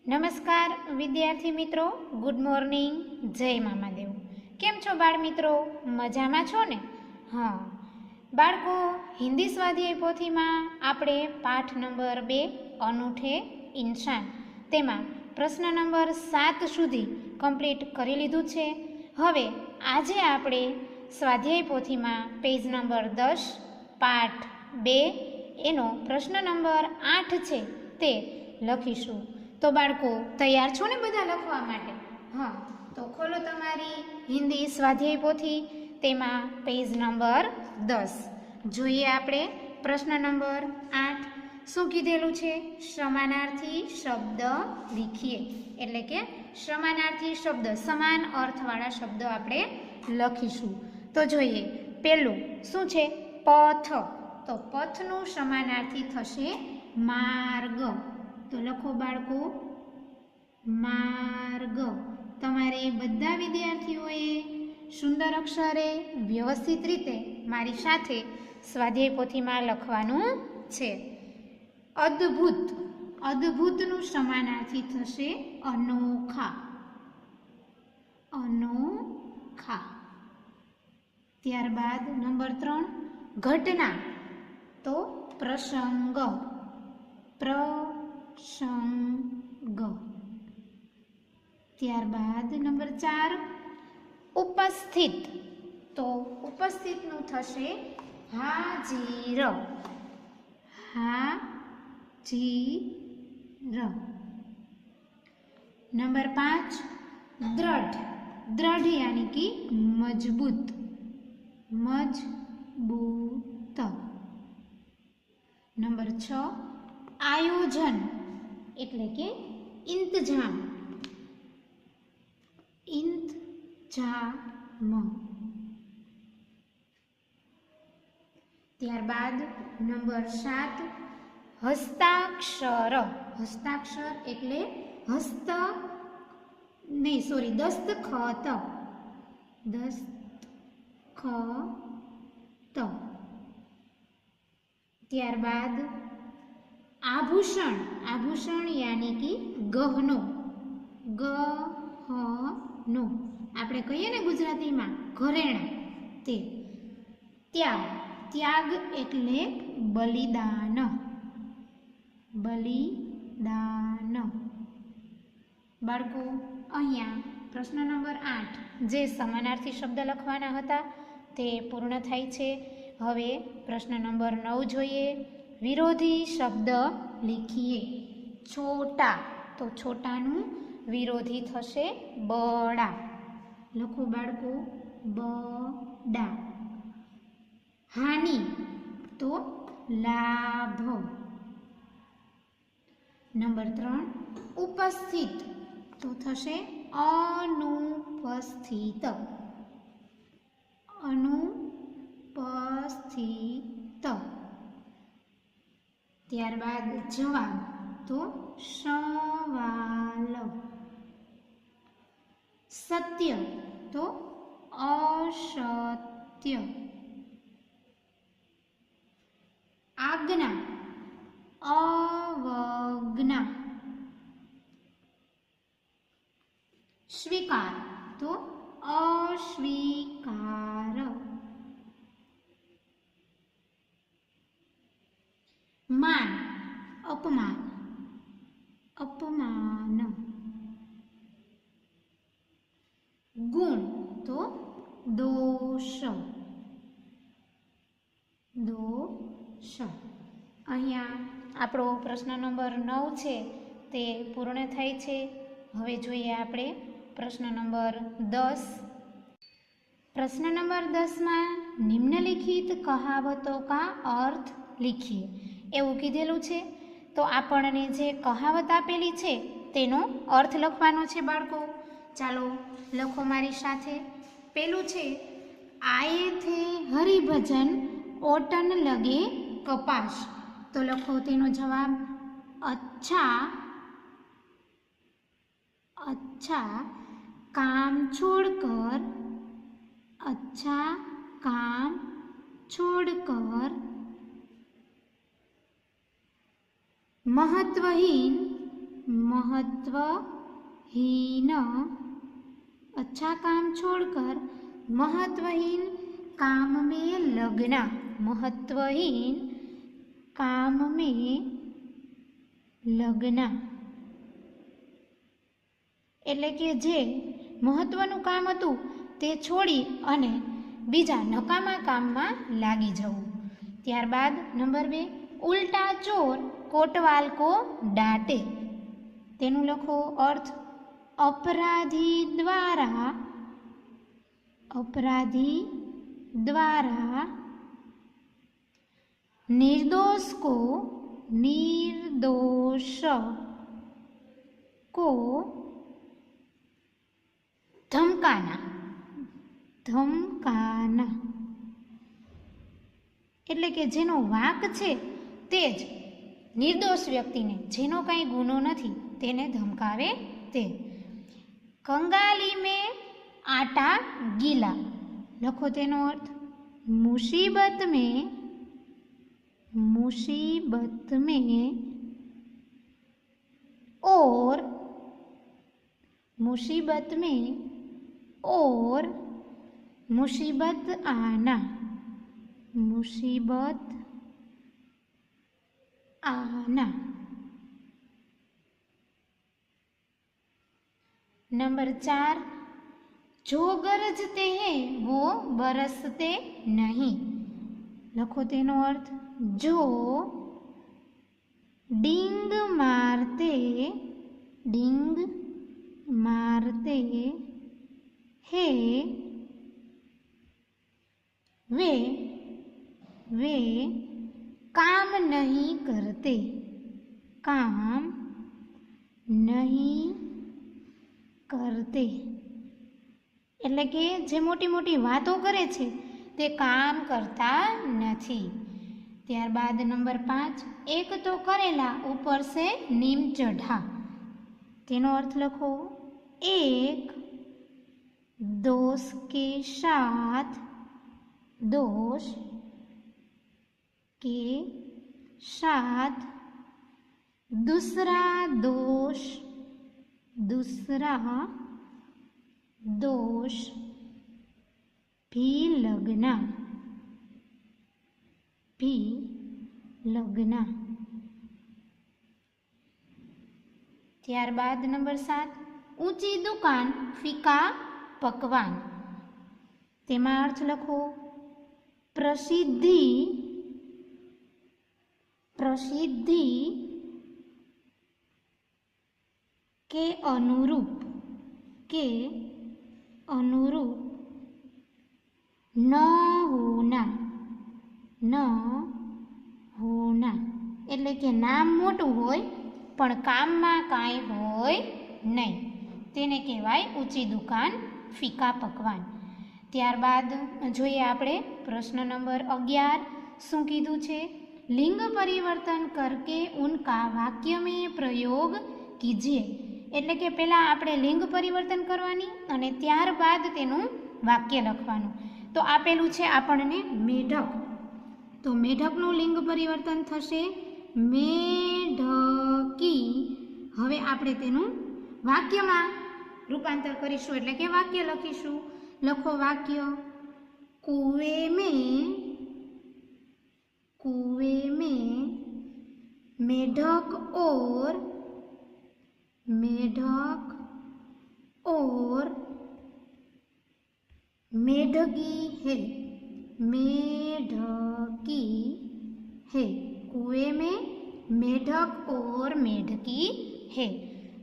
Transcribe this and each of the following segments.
નમસ્કાર વિદ્યાર્થી મિત્રો, ગુડ મોર્નિંગ, જય મામાદેવ. કેમ છો બાળ મિત્રો? મજામાં છો ને? હા બાળકો, હિન્દી સ્વાધ્યાય પોથીમાં આપણે પાઠ નંબર 2 અનૂઠે ઇન્સાન તેમાં પ્રશ્ન નંબર 7 સુધી કમ્પ્લીટ કરી લીધું છે. હવે આજે આપણે સ્વાધ્યાય પોથીમાં પેજ નંબર 10 પાઠ 2 એનો પ્રશ્ન નંબર 8 છે તે લખીશું. તો બાળકો તૈયાર છો ને બધા લખવા માટે? હા, તો ખોલો તમારી હિન્દી સ્વાધ્યાય પોથી, તેમાં પેજ નંબર 10 જોઈએ આપણે પ્રશ્ન નંબર 8 શું કીધેલું છે? સમાનાર્થી શબ્દ લીખીએ, એટલે કે સમાનાર્થી શબ્દ, સમાન અર્થવાળા શબ્દ આપણે લખીશું. તો જોઈએ, પહેલું શું છે? પથ. તો પથનું સમાનાર્થી થશે માર્ગ. તો લખો બાળકો, માર્ગ. તમારે બધા વિદ્યાર્થીઓએ સુંદર અક્ષરે વ્યવસ્થિત રીતે મારી સાથે સ્વાધ્યાય પોથીમાં લખવાનું છે. અદ્ભુત. અદ્ભુતનું સમાનાર્થી થશે અનોખા. અનોખા. ત્યારબાદ નંબર 3 ઘટના. તો પ્રસંગ. પ્રસંગ. ત્યારબાદ નંબર 4 ઉપસ્થિત. તો ઉપસ્થિતનું થશે હાજીર. હાજીર. નંબર 5 દ્રઢ. દ્રઢ યાની કે મજબૂત. મજબૂત. નંબર 6 આયોજન, એટલે કે ઇંતજામ. ઇંતજામ. ત્યારબાદ નંબર 7 હસ્તાક્ષર. હસ્તાક્ષર એટલે દસ્તખત. દસ્તખત. ત્યારબાદ આભૂષણ. આભૂષણ યાની કે ગહનો. ગહનો. આપણે કહીએ ને ગુજરાતીમાં ઘરેણાં, તે. ત્યાગ. ત્યાગ એટલે બલિદાન. બલિદાન. બાળકો, અહીંયા પ્રશ્ન નંબર 8 જે સમાનાર્થી શબ્દ લખવાના હતા તે પૂર્ણ થાય છે. હવે પ્રશ્ન નંબર 9 જોઈએ. વિરોધી શબ્દ લીખીએ. છોટા. તો છોટાનું વિરોધી થશે બડા. લખો બાળકો, બડા. હાનિ. તો લાભ. નંબર 3 ઉપસ્થિત. તો થશે અનુપસ્થિત. અનુપસ્થિત. ત્યારબાદ જવાબ. તો સવાલ. સત્ય. તો અસત્ય. આજ્ઞા. અવજ્ઞા. સ્વીકાર. તો અસ્વીકાર. માન. અપમાન. અપમાન. ગુણ. તો દોષ. દોષ. અહીંયા આપણો પ્રશ્ન નંબર 9 છે તે પૂર્ણ થાય છે. હવે જોઈએ આપણે પ્રશ્ન નંબર 10. પ્રશ્ન નંબર 10માં નિમ્નલિખિત કહાવતો કા અર્થ લીખીએ એવું કીધેલું છે. તો આપણને જે કહાવત આપેલી છે તેનો અર્થ લખવાનો છે બાળકો. ચાલો લખો મારી સાથે. પેલું છે આયે થે હરિભજન ઓટન લગે કપાસ. તો લખો તેનો જવાબ अच्छा अच्छा काम छोड़कर, अच्छा काम छोड़कर महत्वहीन महत्वहीन अच्छा काम छोड़कर महत्वहीन काम में लगना। महत्वहीन काम में लगना એટલે કે જે મહત્વનું કામ હતું તે છોડી અને બીજા નકામા કામમાં લાગી જવું. ત્યારબાદ નંબર 2, ઉલ્ટા ચોર કોટવાલ કો ડાંટે. તેનું લખો અર્થ अपराधी द्वारा निर्दोष को धमकाना. એટલે કે જેનો વાંક છે તે જ નિર્દોષ વ્યક્તિને, જેનો કાંઈ ગુનો નથી તેને ધમકાવે તે. કંગાલી મેં આટા ગીલા. લખો તેનો અર્થ મુસીબત में और मुसीबत आना. नंबर 4, जो गरजते हैं वो बरसते नहीं. लखो तेनो अर्थ जो डींग मारते हैं वे काम नहीं करते. એટલે કે જે મોટી મોટી વાતો કરે છે તે કામ કરતા નથી. ત્યારબાદ નંબર 5, એક તો કરેલા ઉપર સે નીમ ચઢા. તેનો અર્થ લખો એક दोष के साथ दूसरा दोष भी लगना. ત્યારબાદ નંબર 7, ઊંચી દુકાન ફીકા પકવાન. તેમાં અર્થ લખો પ્રસિદ્ધિ के अनुरूप न होना. એટલે કે નામ મોટું હોય પણ કામમાં કાંઈ હોય નહીં તેને કહેવાય ઊંચી દુકાન ફીકા પકવાન. ત્યારબાદ જોઈએ આપણે પ્રશ્ન નંબર 11 શું કીધું છે. લિંગ પરિવર્તન કરકે ઉનકા વાક્ય મેં પ્રયોગ કીજીએ. એટલે કે પહેલાં આપણે લિંગ પરિવર્તન કરવાની અને ત્યારબાદ તેનું વાક્ય લખવાનું. તો આપેલું છે આપણને મેઢક. તો મેઢકનું લિંગ પરિવર્તન થશે મેઢકી. હવે આપણે તેનું વાક્યમાં રૂપાંતર કરીશું એટલે કે વાક્ય લખીશું. લખો વાક્ય कुएं में मेढक और मेढकी है. कुएं में मेढक और मेढकी है.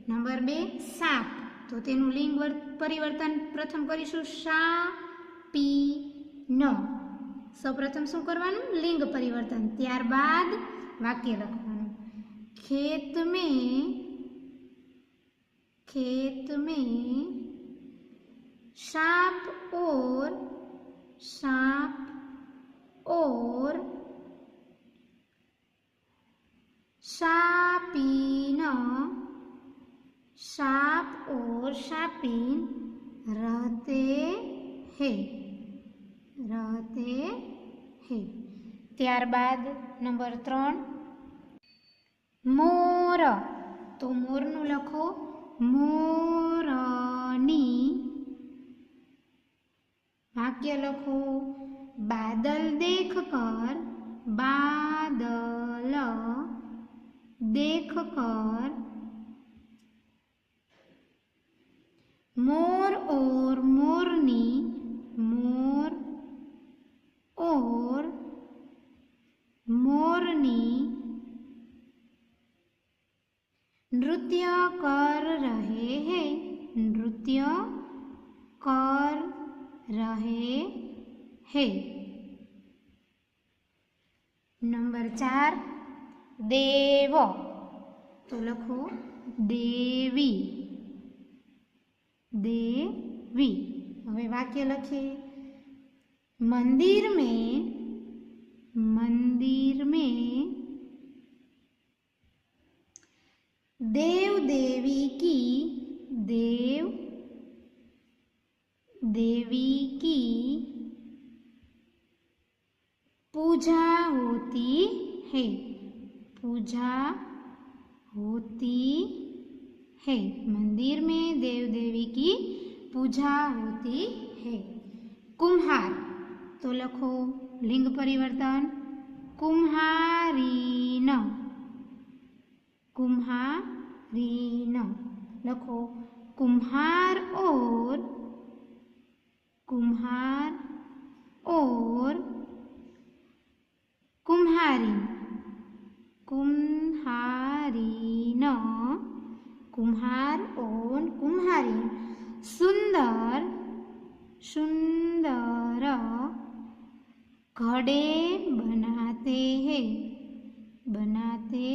नंबर 2, साप. तो तेनु लिंग परिवर्तन प्रथम करीशुं सापीन. सौप्रथम शुं करवानुं लिंग परिवर्तन. त्यारबाद वाक्य लखवानुं. खेत में साप और साप और सापीन रहते हैं. ત્યારબાદ નંબર 3 મોર. તો મોરનું લખો મોરની. વાક્ય લખો બાદલ દેખ કર, બાદલ દેખ કર. मोर और मोरनी, मोर और मोरनी नृत्य कर रहे हैं, नृत्य कर रहे हैं. नंबर 4 देव, तो लखो देवी, देवी. હવે વાક્ય લખીએ मंदिर में, मंदिर में देव देवी की, देव देवी की पूजा होती है, पूजा होती है. मंदिर में देव देवी की पूजा होती है. कुम्हार, तो लखो लिंग परिवर्तन कुम्हारीन, कुम्हारीन. लखो कुम्हार और, कुम्हार और कुम्हारीन, कुम्हारीन, कुम्हार और कुम्हारी. सुंदर, सुंदर घड़े बनाते हैं, बनाते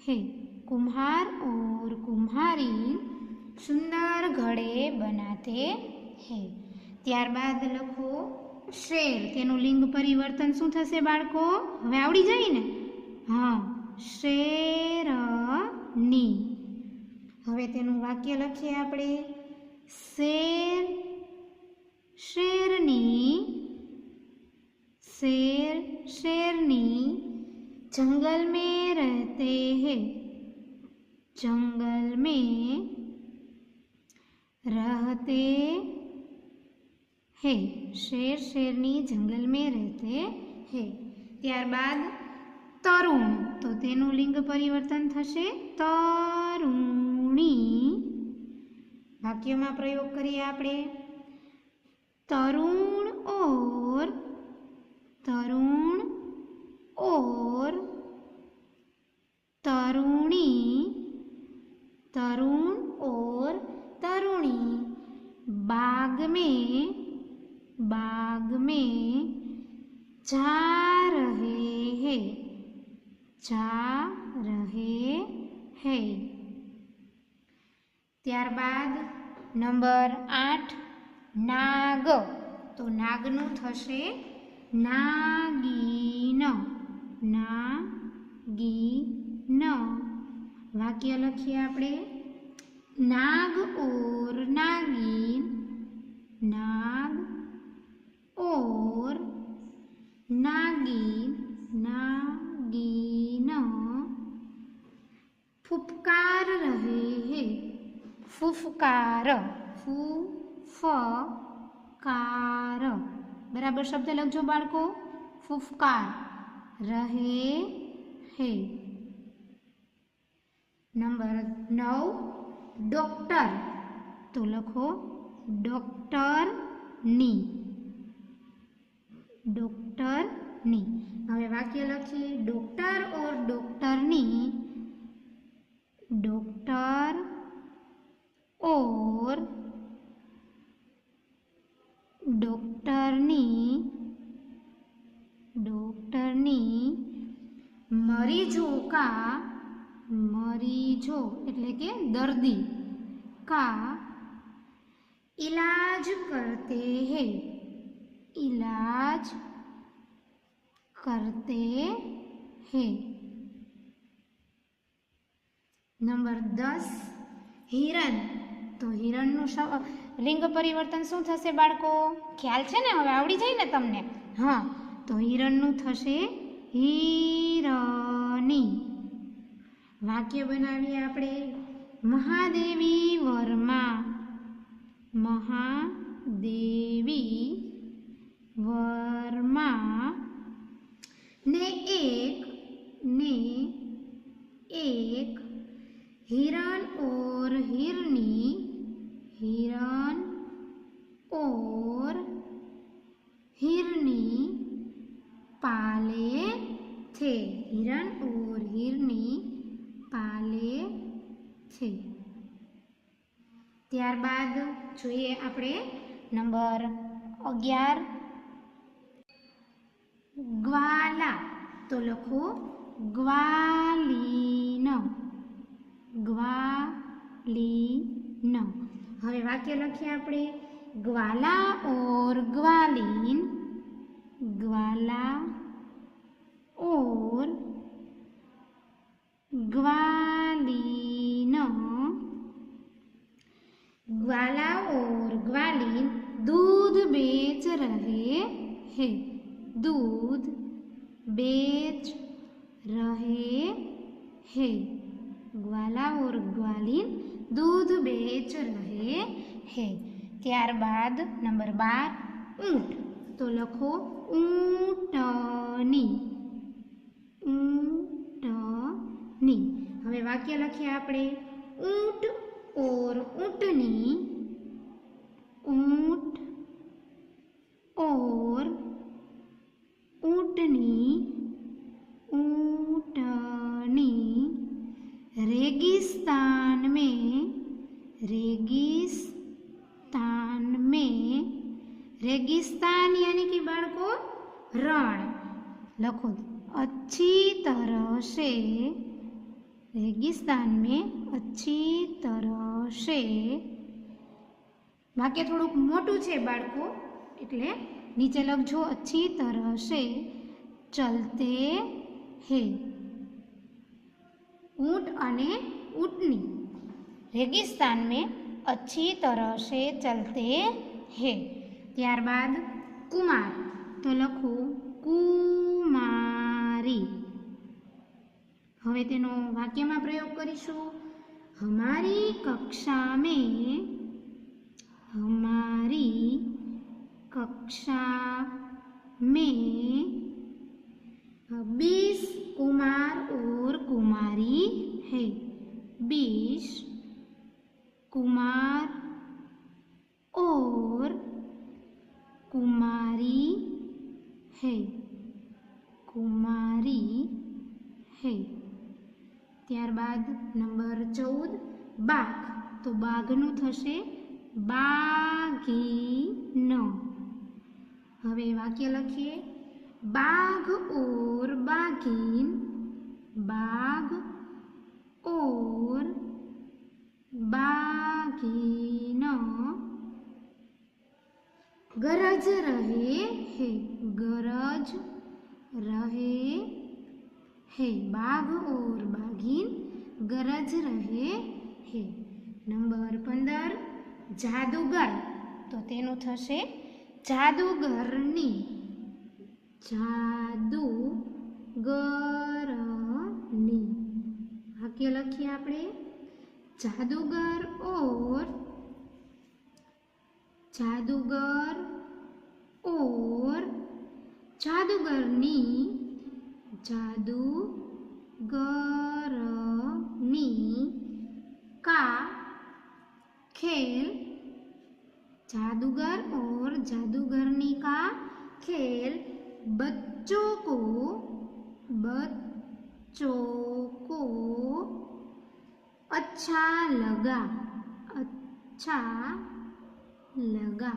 हैं. कुम्हार और कुम्हारी सुंदर घड़े बनाते हैं. ત્યારબાદ લખો શેર. તેનું લિંગ પરિવર્તન શું થશે બાળકો? હવે આવડી જાય ને? હા, શેરની. હવે તેનું વાક્ય લખીએ આપણે શેર, શેરની, शेर शेरनी जंगल में रहते हैं, जंगल में रहते हैं. शेर शेरनी जंगल में रहते हैं. ત્યારબાદ તરુણ, તો તેનું લિંગ પરિવર્તન થશે તરુણી. વાક્યમાં પ્રયોગ કરીએ આપણે तरुण और, तरुण और तरुणी, तरुण और तरुणी बाग में, बाग में जा रहे हैं, जा रहे हैं. ત્યારબાદ નંબર 8 नाग, तो नागनु थशे नागीन, नागीन. वाक्य लखीए आपणे नाग और नागीन, नाग और नागीन, नागीन फुफकार रहे हैं, फुफकार, फुफकार. बराबर शब्द लखजो बाळको, फुफकार रहे है. नंबर 9 डॉक्टर, तो लखो डॉक्टरनी, डॉक्टरनी. हवे वाक्य लखीए डॉक्टर और डॉक्टरनी, डॉक्टर और डॉक्टरनी, डॉक्टरनी मरीजों का, मरीजों एटले के दर्दी का इलाज करते हैं, इलाज करते हैं. नंबर 10 हिरण, तो हिरणનું लिंग परिवर्तन શું થશે બાળકો? ખ્યાલ છે ને? હવે આવડી જાય ને તમને? હા, તો હિરણનું થશે હિરની. વાક્ય બનાવીએ આપણે. મહાદેવી વર્મા. મહાદેવી વર્મા ને એક हिरण और हिरनी. हिरण और हिरनी पाले थे. हिरण और हिरनी पाले थे. ત્યારબાદ જોઈએ આપણે નંબર 11. ગ્વાલા. તો લખો ગ્વાલીન. ग्वालीन. હવે વાક્ય લખીએ આપણે. ग्वाला और ग्वालीन. ग्वाला और ग्वालीन. ग्वाला और ग्वालीन दूध बेच रहे हैं. दूध बेच रहे हैं. ग्वाला और ग्वालीन दूध बेच रहे हैं. ત્યારબાદ નંબર 12. ઊંટ. તો લખો ઊંટની. ઊંટની. હવે વાક્ય લખીએ આપણે. ઊંટ और ऊँटनी. ऊँट और ऊँटनी. ऊँटनी रेगिस्तान में. रेगिस्तान में. रेगिस्तान यानी कि बाળકો रण. लखो अच्छी तरह से. रेगिस्तान में अच्छी तरह से. वाक्य थोड़ુંક મોટું છે બાળકો એટલે નીચે લખજો अच्छी तरह से चलते हैं. ऊँट अने ऊँटनी रेगिस्तान में अच्छी तरह से चलते हैं. ત્યારબાદ कुमार. तो લખો कुमारी. હવે તેનો વાક્યમાં પ્રયોગ કરીશું. हमारी कक्षा में. हमारी कक्षा में 20 कुमार और कुमारी है. 20 कुमार और कुमारी है. कुमारी है. ત્યારબાદ નંબર 14. બાઘ. તો બાઘનું થશે બાઘીન. હવે વાક્ય લખીએ. बाघ और बाघीन. बाघ और बाघीन गरज रहे हैं. गरज रहे हैं. बाघ और बाघीन गरज रहे हैं. नंबर 15. जादूगर. तो तेनु थशे जादूगरनी. जादूगरनी. वाक्य लखीए आपणे. जादूगर और जादूगरनी. जादूगरनी का खेल. जादूगर और जादूगरनी का खेल बच्चों को अच्छा लगा. अच्छा लगा.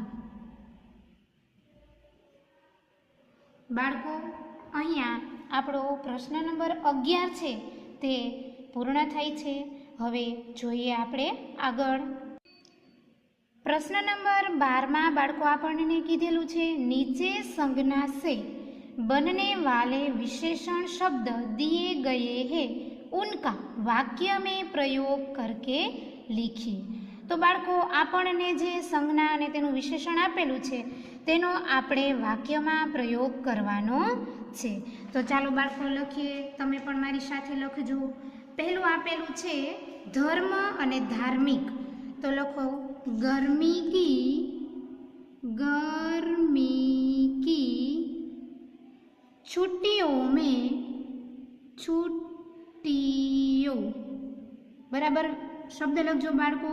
બાળકો અહીંયા આપણો પ્રશ્ન નંબર 11 છે તે પૂર્ણ થાય છે. હવે જોઈએ આપણે આગળ. પ્રશ્ન નંબર 12માં બાળકો આપણને કીધેલું છે નીચે સંજ્ઞા से बनने वाले विशेषण शब्द दिए गए हैं उनका वाक्य में प्रयोग करके लिखिए. तो बाळको આપણને જે સંજ્ઞા અને તેનું વિશેષણ આપેલું છે તેનો આપણે વાક્યમાં પ્રયોગ કરવાનો છે. તો ચાલો બાળકો લખીએ. તમે પણ મારી સાથે લખજો. પહેલું આપેલું છે ધર્મ અને ધાર્મિક, તો લખો गर्मी की छुट्टियों में छुट्टियों बराबर शब्द लखजो बाळको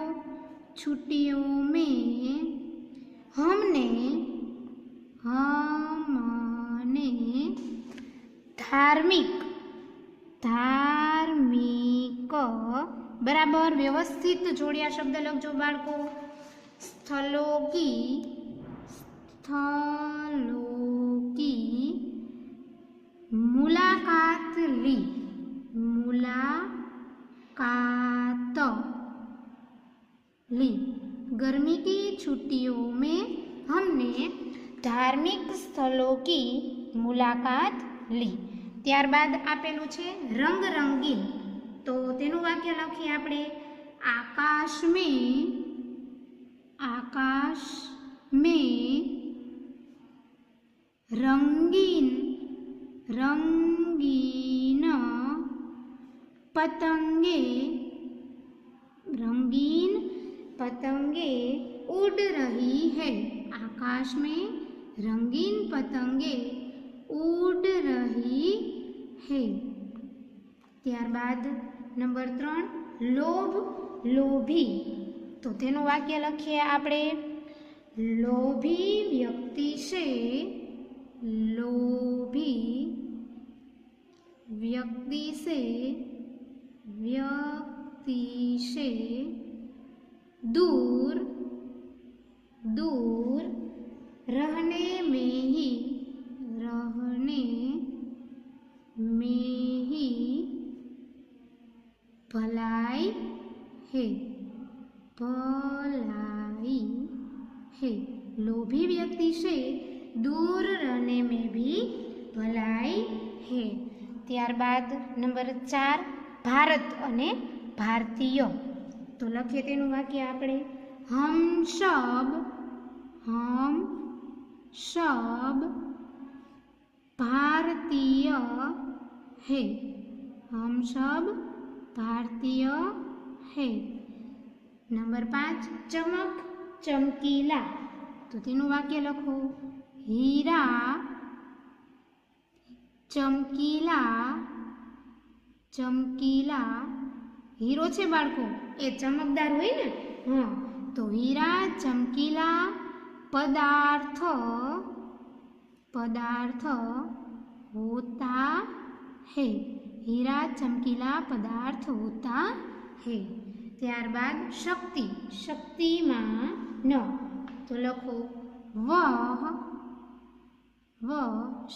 छुट्टियों में हमने धार्मिक धार्मिक बराबर व्यवस्थित जोड़िया शब्द लखजो बाळको स्थलों की मुलाकात ली। गर्मी की छुट्टियों में हमने धार्मिक स्थलों की मुलाकात ली। ત્યારબાદ આપેલું છે રંગ રંગીન, તો તેનું વાક્ય લખીએ આપણે आकाश में रंगीन पतंगे उड़ रही है। आकाश में रंगीन पतंगे उड़ रही है। ત્યારબાદ નંબર 3 लोभी, तो तेनु वाक्य लखीए आपणे लोभी व्यक्ति से दूर रहने में ही भलाई है। लोभी व्यक्ति से दूर रहने में भी भलाई है। ત્યારબાદ નંબર 4 ભારત અને ભારતીય, તો લખીએ તેનું વાક્ય આપણે हम सब भारतीय है। हम सब भारतीय है। नंबर 5 चमक चमकीला, तो तेनु वाक्य लखो हीरा चमकीला हीरो छे बाळको ए चमकदार होय ने, हाँ, तो हीरा चमकीला पदार्थ होता है। हीरा चमकीला पदार्थ होता है। ત્યારબાદ शक्तिमान, तो लखो वह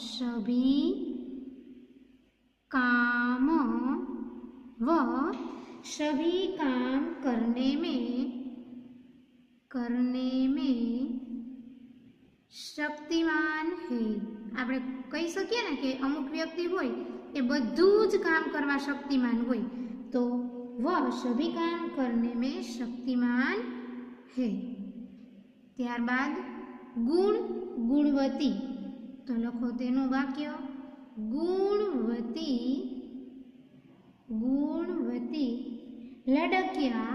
सभी काम करने में शक्तिमान है। આપણે કહી શકીએ ને કે અમુક વ્યક્તિ હોય એ બધું જ કામ કરવા શક્તિમાન હોય, તો वह सभी काम करने में शक्तिमान है। ત્યારબાદ गुणवती, तो लखो तेનું वाक्य गुणवती लड़किया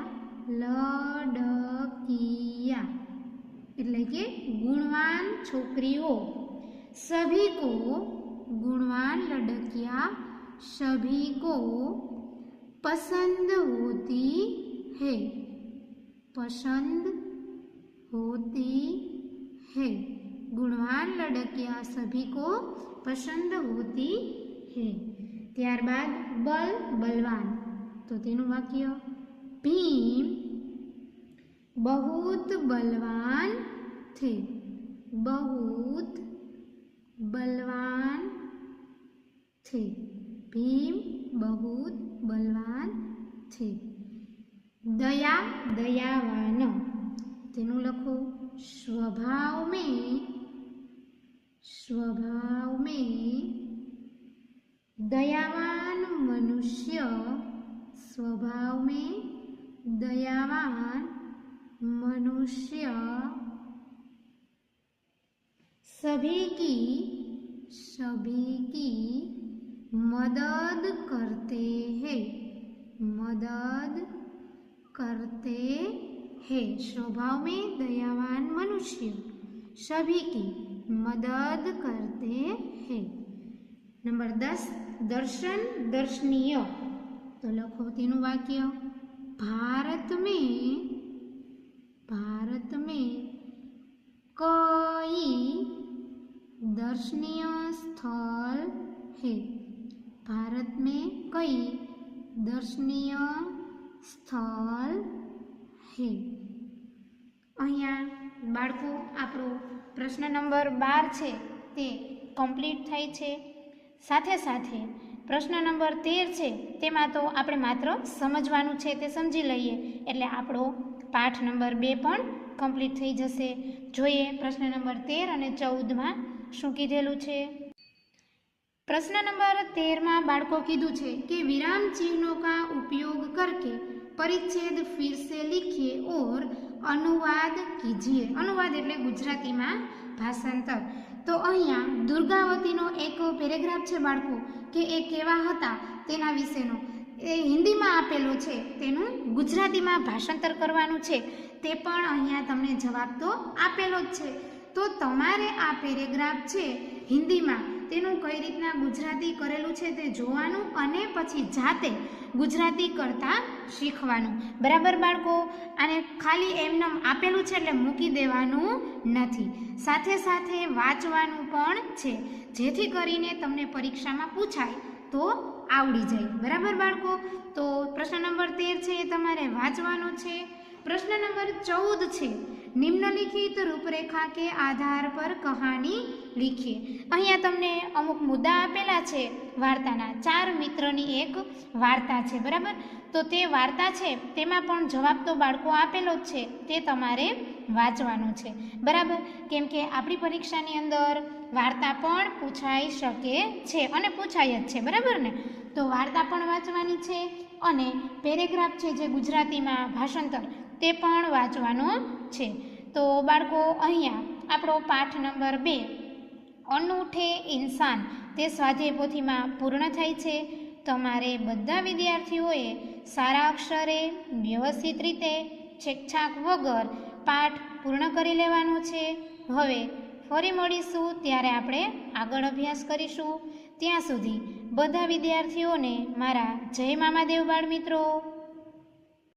એટલે કે ગુણવાન છોકરીઓ, सभी को गुणवान लड़कियां सभी को पसंद होती है। गुणवान लड़कियां सभी को पसंद होती है। ત્યારબાદ बलवान, तो तेनु वाक्य भीम बहुत बलवान थे। भीम बहुत बलवान थे। दयावान, तेनु लखो स्वभाव में दयावान मनुष्य सभी की मदद करते हैं। मदद करते हैं। स्वभाव में दयावान मनुष्य सभी की मदद करते हैं। नंबर 10 दर्शन दर्शनीय। तो लखो तेनुं वाक्य भारत में कई दर्शनीय स्थल है। भारत में कई दर्शनीय स्थल है। अहींया बाळको आपणो प्रश्न नंबर 12 छे ते कम्प्लीट थाय छे। साथे साथे प्रश्न नंबर 13 छे तेमां तो आपणे मात्र समजवानुं छे ते समजी लईए एटले आपणो पाठ नंबर 2 पण कम्प्लीट थई जशे। जोईए प्रश्न नंबर 13 અને 14 માં શું કીધેલું છે। प्रश्न नंबर 13 में बाळको कीधुं छे कि विराम चिन्हों का उपयोग करके परिच्छेद फिर से लिखिए और अनुवाद कीजिए। अनुवाद एटले गुजराती में भाषांतर। तो अहींया दुर्गावतीनो एक पेरेग्राफ छे बाळको कि ए केवा हता तेना विशेनो ए हिंदी में आपेलो छे तेनुं गुजराती में भाषांतर करवानुं छे। ते पण अहींया तमने जवाब तो आपेलो ज छे। तो तमारे आ पेरेग्राफ छे हिंदी में तेनुं कई रीतना गुजराती करेलुं छे ते जोवानुं अने पछी जाते गुजराती करता शीखवानुं। बराबर बाळको आने खाली एमनेम आपेलुं छे એટલે મૂકી દેવાનું નથી। સાથે સાથે વાંચવાનું પણ છે જેથી કરીને તમને પરીક્ષામાં પૂછાય તો આવડી જાય। બરાબર બાળકો। તો પ્રશ્ન નંબર 13 છે એ તમારે વાંચવાનો છે। प्रश्न नंबर 14 छे निम्नलिखित रूपरेखा के आधार पर कहानी लिखिए। अहींया तमने अमुक मुद्दा आपेला छे वार्ताना। 4 मित्रनी एक वार्ता छे। बराबर। तो ते वार्ता छे तेमां पण जवाब तो बाळको आपेलो ज छे ते तमारे वांचवानो छे। बराबर। केम के आपणी परीक्षानी अंदर वार्ता पण पूछाई शके छे अने पूछाय ज छे। बराबर ने। तो वार्ता पण वांचवानी छे अने पेरेग्राफ छे जे गुजरातीमां भाषांतर ते पण वांचवानो छे। तो बाळको अहींया आपणो पाठ नंबर 2 अनूठे इंसान ते स्वाध्याय पोथीमां पूर्ण थाय छे। तमारे बधा विद्यार्थीओए सारा अक्षरे व्यवस्थित रीते छेकछाक वगर पाठ पूर्ण करी लेवानो छे। हवे फरी मळीशुं त्यारे आपणे आगळ अभ्यास करीशुं। ત્યાં સુધી બધા વિદ્યાર્થીઓને મારા જય મામાદેવ બાળ મિત્રો।